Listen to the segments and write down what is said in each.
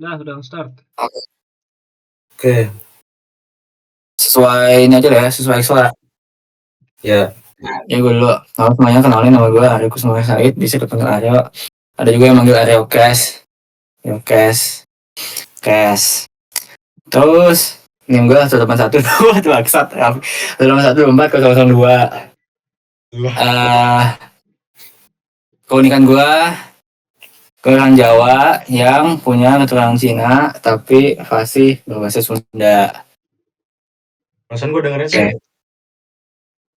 Nah, udah start. Oke. Sesuai ini aja lah ya, sesuai suara. Ya. Ya gue dulu. Halo semuanya, kenalin nama gue Aryo Kusuma Said, bisa dipanggil Aryo. Ada juga yang manggil Aryo Cash. Yo Cash. Cash. Terus NIM gue 181 tuh maksat. 181 4 002. Keunikan gue orang Jawa yang punya keturunan Cina tapi fasih berbahasa Sunda. Perasaan gue dengerin sih.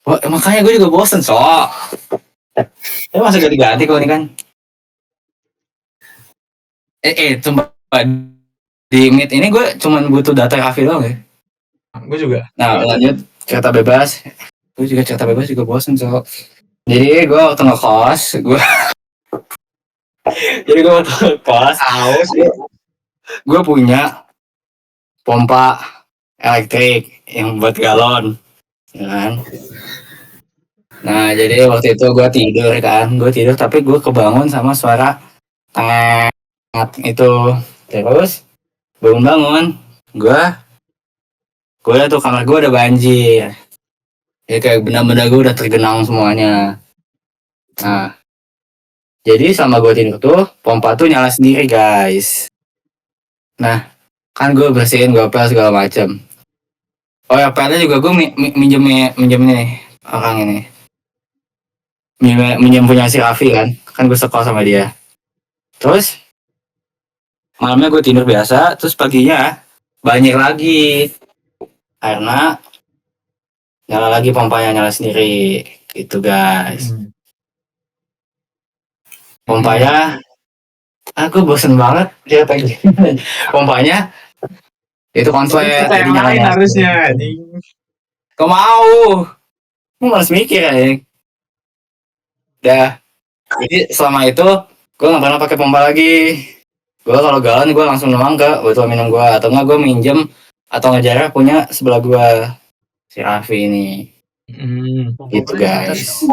Oh, makanya gue juga bosen Tapi masa ganti-ganti kok ini kan. Sumpah di Meet ini gue cuman butuh data Raffi doang ya. Gue juga. Nah lanjut cerita bebas. Gue juga cerita bebas juga bosen Jadi gue waktu ngekos jadi gue waktu ngekos gue punya pompa elektrik yang buat galon, ya kan. Nah jadi waktu itu gue tidur tapi gue kebangun sama suara tangat itu. Terus bangun gue tuh kamar gue udah banjir ya, kayak benda-benda gue udah tergenang semuanya. Nah jadi sama gue tidur tuh pompa tuh nyala sendiri guys. Nah kan gue bersihin, gue pel segala macem. Oh ya, pelnya juga gue minjem nih orang ini, minjem punya si Raffi kan gue sekolah sama dia. Terus malamnya gue tidur biasa, terus paginya banjir lagi karena nyala lagi pompanya, nyala sendiri gitu guys. Pompanya aku bosen banget dia tadi. Pompanya itu konslet jadi nyalain harusnya. Kau mau males mikir ya. Dah. Jadi selama itu gue nggak pernah pakai pompa lagi. Gue kalau galon gue langsung nuang ke botol minum gue, atau nggak gue minjem atau ngejar punya sebelah gue si Raffi ini. Gitu guys.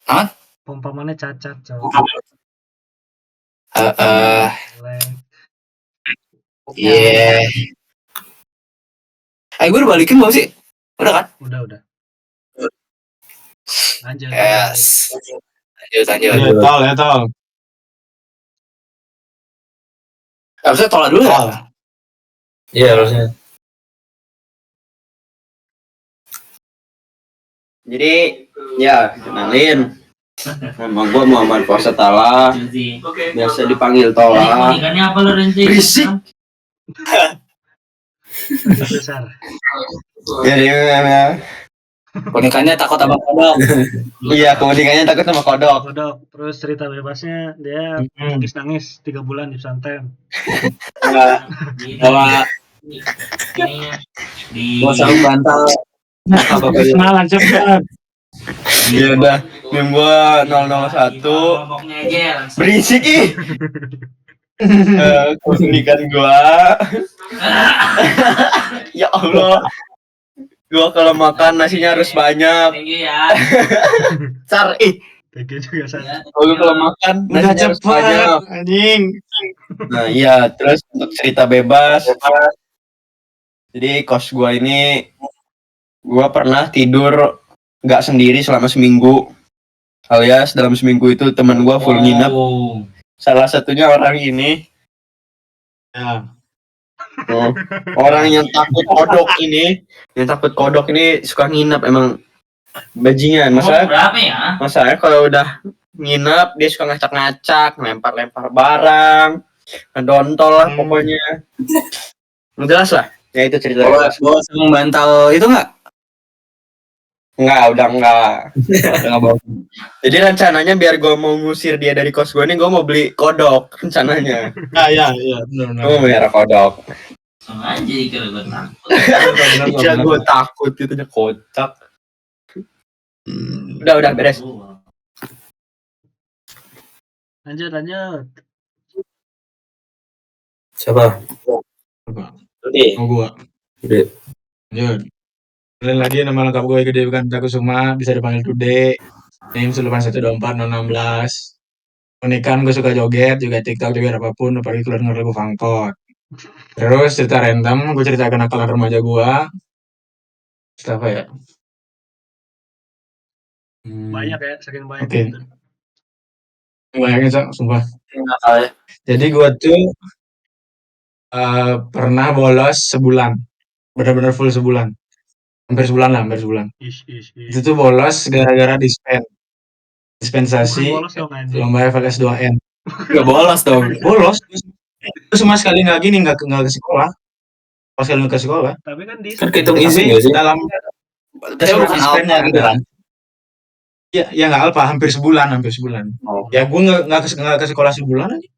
Hah? Pompa mana cacat, cowok. Iya. Gue udah balikin belum sih? Udah kan? Udah. Lanjut. Yes. Lanjut. Ya tol. Harusnya tolak dulu ya? Iya harusnya. Jadi ya kenalin, nama gue Muhammad Prasetya, biasa dipanggil Tola. Berisik. Besar. Jadi Pernikahannya takut sama kodok. iya, keunikannya takut sama kodok. Terus cerita bebasnya dia nangis 3 bulan di pesantren. Bawa sarung bantal. Kenalan cepet. Iya dah, NIM gua 001. Berisik ih. Keunikan gua. Ya Allah. Gua kalau makan nasinya harus banyak. Sar ih. Thank you juga saya. Gua kalau makan Udah nasinya harus cepet banyak. anjing. Nah iya, terus untuk cerita bebas. Jadi kos gua ini, gua pernah tidur nggak sendiri selama seminggu, alias dalam seminggu itu teman gua full nginep. Salah satunya orang ini. Ya. Orang yang takut kodok ini suka nginep emang bajingan. Masalahnya kalau udah nginep dia suka ngacak-ngacak, lempar-lempar barang, ngedontol lah pokoknya. Jelas lah. Ya itu cerita. Bawa sarung bantal itu nggak? Udah enggak. Jadi rencananya biar gue mau ngusir dia dari kos gue nih, gue mau beli kodok rencananya. Iya, benar. Gue mau melihara kodok. Sama aja kalau gue takut. Iya, gue takut itu kocak. Udah beres. Lanjut. Siapa? Oh gua. Gede. Lanjut. Kalian lagi nama lengkap gue Gede bukan Kusuma, bisa dipanggil Tude. NIM 18124 016. Keunikan gue suka joget, juga TikTok, juga apapun, apalagi keluar denger lagu Fangkot. Terus cerita random, gue cerita kenakalan remaja gue. Cerita apa ya? Banyak ya, saking banyak Oke. gitu. Bayangin, Cok, sumpah. Nakal ya. Jadi gue tuh pernah bolos sebulan. Benar-benar full sebulan. Hampir sebulan lah, hampir sebulan. Itu tuh bolos gara-gara Bukan dispensasi bolos dong anjing. lomba FLS 2N. Gak bolos dong. Bolos. Terus sama sekali nggak gini, nggak ke sekolah. Pas sekali nggak ke sekolah. Tapi kan di Kan kehitung Tapi izin gak sih? dalam Saya bukan dispennya alfa ada. kan? Ya nggak alfa, hampir sebulan. Oh. Ya gue nggak ke sekolah sebulan aja.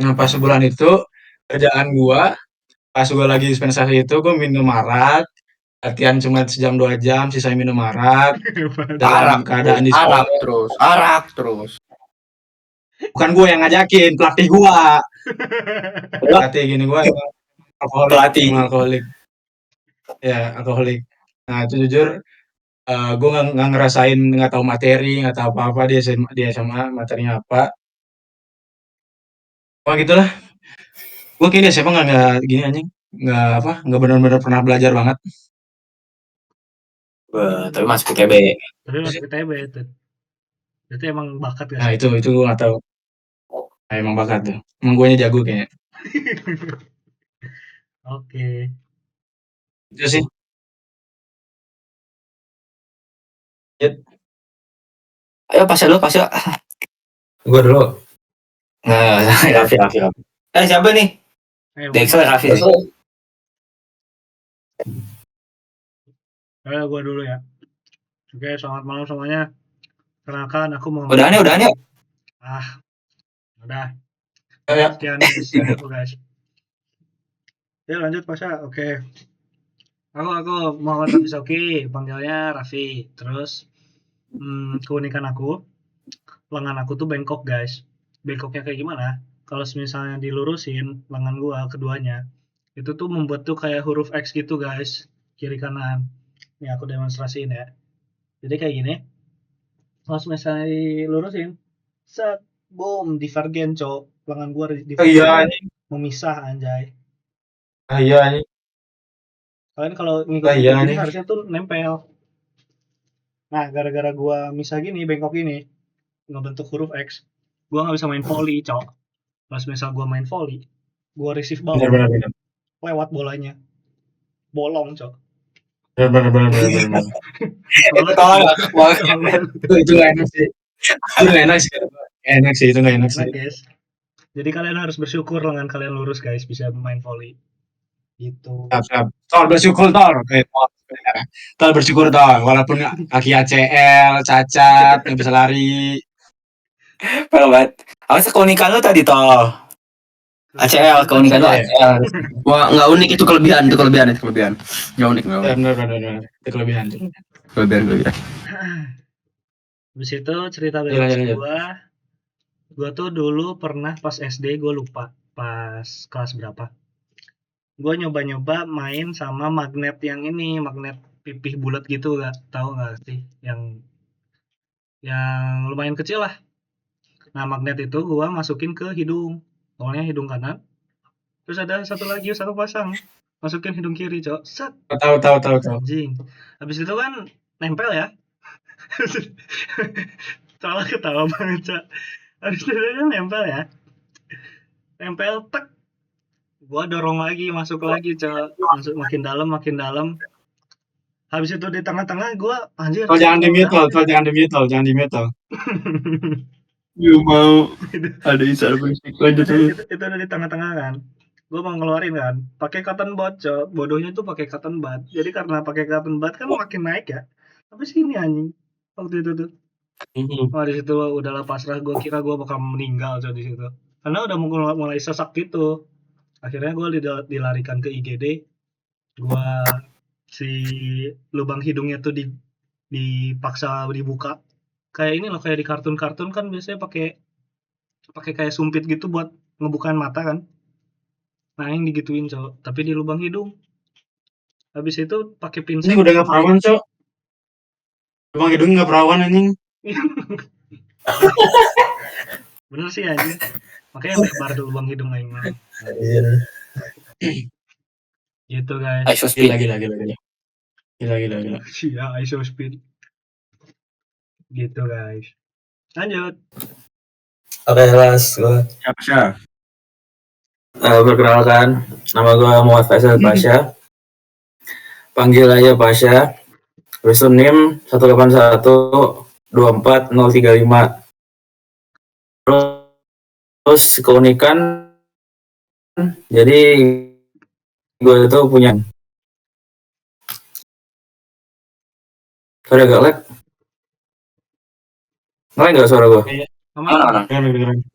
Nah pas sebulan itu kerjaan gue, pas gue lagi dispensasi itu gue minum arak, latihan cuma sejam 2 jam, sisanya minum arak. Dalam keadaan di sekolah. Arak terus. Bukan gue yang ngajakin, pelatih gue. Pelatih gini gue emang Pelatih. alkoholik. Ya alkoholik. Nah itu jujur gue nggak ngerasain, nggak tahu materi, nggak tahu apa-apa di SMA materinya apa. Wah gitulah. Gue kayaknya di SMA nggak gini anjing, nggak benar-benar pernah belajar banget. Tapi masuk PTB. Tapi masuk ITB itu. Itu emang bakat gak Nah sih? itu gue nggak tahu. Nah, emang bakat tuh. Emang gue jago kayaknya. Oke. Itu sih. Ayo pas ya. Gue dulu. Nah, Raffi. Siapa nih? Ayo, Dexel Raffi. gue dulu ya. Oke, selamat malam semuanya. Kenalkan aku mau. Udah nih. Udah. Ya. Sekian dari aku guys. Ya lanjut Pasha. Oke. Aku Muhammad Raffi Soki, panggilnya Raffi. Terus keunikan aku, lengan aku tuh bengkok guys. Bengkoknya kayak gimana? Kalau misalnya dilurusin lengan gua keduanya, itu tuh membuat tuh kayak huruf X gitu guys, kiri kanan. Nih aku demonstrasiin ya. Jadi kayak gini. Kalau misalnya dilurusin, set, boom, divergen cok. Lengan gua divergen. Memisah anjay. Iya nih. Kalian kalau ngikutin gini harusnya tuh nempel. Nah, gara-gara gua misah gini, bengkok gini, ngebentuk huruf X, gua nggak bisa main volley, cok. Pas misal gua main volley, gua receive ball, Benar. lewat bolanya, bolong, cok. Benar. Itu nggak enak sih. Itu nggak enak sih. Guys. Jadi kalian harus bersyukur lengan kalian lurus guys, bisa main volley. Gitu. Tol bersyukur tol. Tol bersyukur tol. Walaupun kaki ACL, cacat, nggak bisa lari. Parah banget. Apa sih keunikan lu tadi toh? ACL, keunikan lu ACL. Wah, nggak unik, itu kelebihan. Nggak unik. Benar. Itu kelebihan. Habis itu cerita bebas gua tuh dulu pernah pas SD, gua lupa pas kelas berapa. Gua nyoba-nyoba main sama magnet yang ini, magnet pipih bulat gitu, tahu nggak sih? Yang lumayan kecil lah. Nah, magnet itu gua masukin ke hidung. Awalnya hidung kanan. Terus ada satu lagi, satu pasang. Masukin hidung kiri, cok. Set. Tahu. Anjing. Habis itu kan nempel ya. Salah ketawa banget, cok. Habis itu kan nempel ya. Nempel, tek. Gua dorong lagi, masuk lagi, cok. Masuk makin dalam. Habis itu di tengah-tengah gua anjir. Jangan di mute. Gue mau ada isar berisik. Lanjut. Itu ada di tengah-tengah kan. Gue mau ngeluarin kan, pakai cotton bud, cok. Bodohnya tuh pakai cotton bud. Jadi karena pakai cotton bud kan makin naik ya. Tapi sini anjing. Waktu itu tuh. Wah, di situ udahlah pasrah, gue kira gue bakal meninggal, cok, di situ. Karena udah mulai sesak gitu. Akhirnya gue dilarikan ke IGD. Gue si lubang hidungnya tuh dipaksa dibuka. Kayak ini loh, kayak di kartun-kartun kan biasanya pakai kayak sumpit gitu buat ngebukain mata kan. Nah, yang digituin, cok. Tapi di lubang hidung. Habis itu pakai pinset. Ini udah nggak perawan, cok. Lubang hidung nggak perawan anjing. Bener sih anjing. Makanya lebar dulu lubang hidung aing mah. Anjir. Gitu guys. ISO speed. Gila. Iya, ISO speed. Gitu guys. Lanjut. Oke, Las, gue Siapa? perkenalkan, nama gue Muhammad Faisal Pasha, panggil aja Pasha, username 18124035. Terus keunikan, jadi gue itu punya, sorry agak lag, nggak suara gue? Aman. Keren.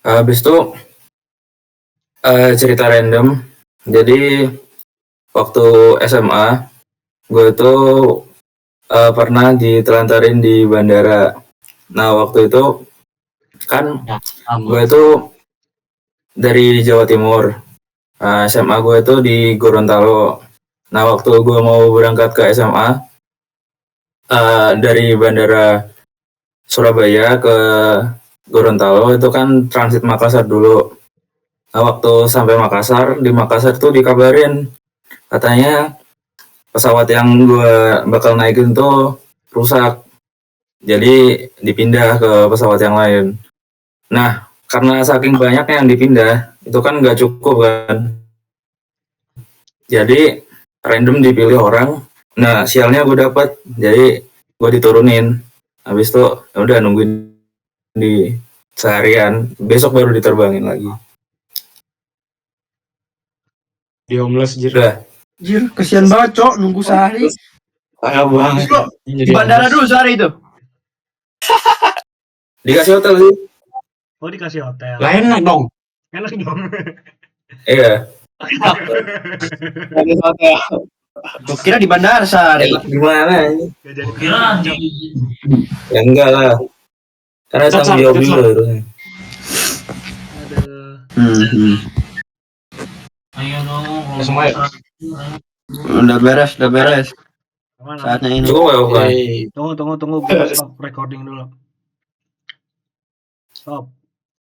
Habis itu cerita random. Jadi waktu SMA gue itu pernah ditelantarin di bandara. Nah waktu itu kan gue itu dari Jawa Timur. SMA gue itu di Gorontalo. Nah waktu gue mau berangkat ke SMA dari bandara Surabaya ke Gorontalo itu kan transit Makassar dulu. Nah, waktu sampai Makassar, di Makassar tuh dikabarin katanya pesawat yang gue bakal naikin tuh rusak. Jadi dipindah ke pesawat yang lain. Nah, karena saking banyaknya yang dipindah, itu kan nggak cukup kan. Jadi random dipilih orang. Nah, sialnya gue dapet. Jadi gue diturunin. Habis itu ya udah nungguin di seharian. Besok baru diterbangin lagi. Di homeless jir. Udah. Anjir, kesian banget, Cok, nunggu sehari. Parah banget. Jadi Di bandara homeless. dulu sehari itu. Dikasih hotel sih. Oh, dikasih hotel. Lah enak dong. Enak dong. Iya. Gue kira di bandara sehari. Gimana ini? Gak jadi Kira di Ya enggak lah. Karena tanggung jawab Cocok. dulu itu. Aduh. ayo dong. Semua ya? Udah beres. Aman. Saatnya ini. Cukup nggak Pak? Yeay. Tunggu. Gue stop recording dulu. Stop.